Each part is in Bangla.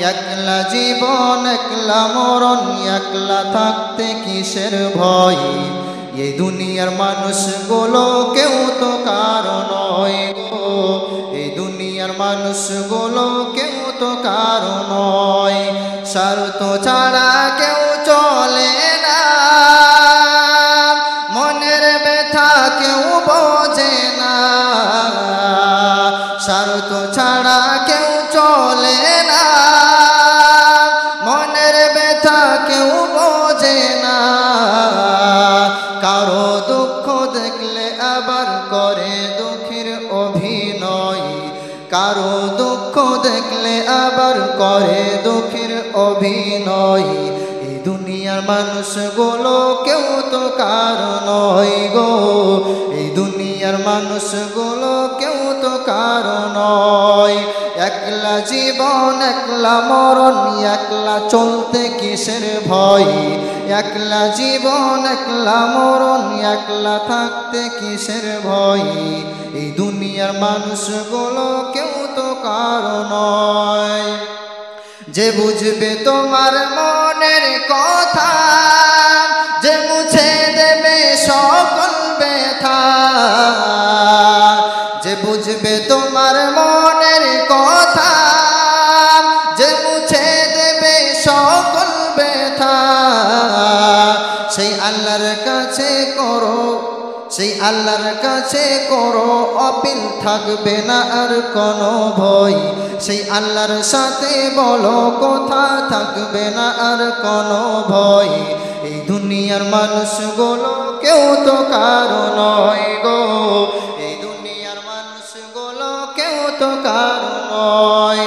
একলা জীবন একলা মরণ, একলা থাকতে কিসের ভয়। এই দুনিয়ার মানুষগুলো কেউ তো কারো নয় গো, এই দুনিয়ার মানুষগুলো কেউ তো কারো নয়। স্বার্থ ছাড়া কেউ চলে না, মনের ব্যথা কেউ বোঝে না। স্বার্থ ছাড়া কেউ চলে না, মনের ব্যথা কেউ বোঝে না। কারো দুঃখ দেখলে আবার করে দুঃখের অভিনয়, কারো দুঃখ দেখলে আবার করে দুঃখের অভিনয়। এই দুনিয়ার মানুষগুলো কেউ তো কারো নয় গো, এই দুনিয়ার মানুষগুলো কেউ তো কারো নয়। একলা জীবন একলা মরণ, একলা চলতে কিসের ভয়। একলা জীবন একলা মরণ, একলা থাকতে কিসের ভয়। এই দুনিয়ার মানুষগুলো কেউ তো কারো নয়। যে বুঝবে তোমার মনের কথা, যে মুছে দেবে সকল ব্যথা। যে বুঝবে তোমার মনের কথা, যে মুছে দেবে সকল ব্যথা। সেই আল্লাহর কাছে করো, সেই আল্লাহর কাছে করো আপিল, থাকবে না আর কোনো ভয়। সেই আল্লাহর সাথে বলো কথা, থাকবে না আর কোনো ভয়। এই দুনিয়ার মানুষগুলো কেউ তো কারো নয় গো, এই দুনিয়ার মানুষগুলো কেউ তো কারো নয়।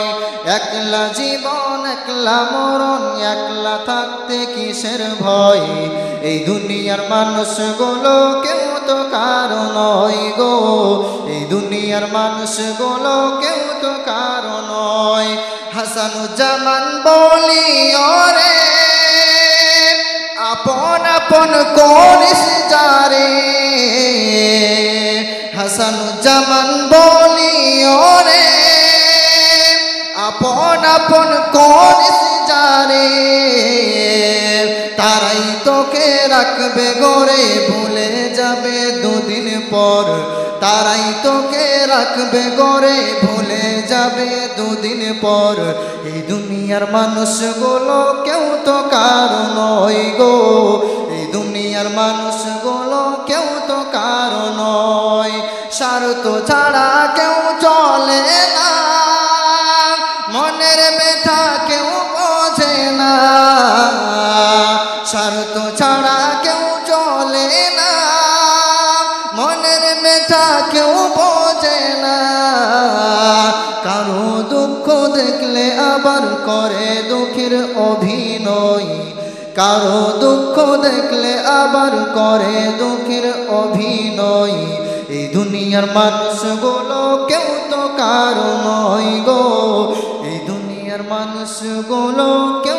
একলা জীবন একলা মরণ, একলা থাকতে কিসের ভয়। এই দুনিয়ার মানুষগুলো কেউ তো কারো নয় গো, এই দুনিয়ার মানুষগুলো কেউ তো কারো নয়। হাসানুজ্জামান বলি ওরে, আপন আপন করিস যারে। হাসানুজ্জামান বলি ওরে, আপন আপন করিস যারে। তারাই তোকে রাখবে গড়ে, ভুলে যাবে দুদিন পর। তারাই তোকে রাখবে গড়ে, ভুলে যাবে দুদিন পর। এই দুনিয়ার মানুষগুলো কেউ তো কারো নয় গো, এই দুনিয়ার মানুষগুলো কেউ তো কারো নয়। স্বার্থ ছাড়া কেউ চলে না, মনের ব্যথা কেউ বোঝে না। স্বার্থ ছাড়া কেউ চলে না, মনের ব্যথা কেউ বোঝে না। কারো দুঃখ দেখলে আবার করে দুঃখের অভিনয়, কারো দুঃখ দেখলে আবার করে দুঃখের অভিনয়। এই দুনিয়ার মানুষগুলো কেউ তো কারো নয় গো, এই দুনিয়ার মানুষগুলো কেউ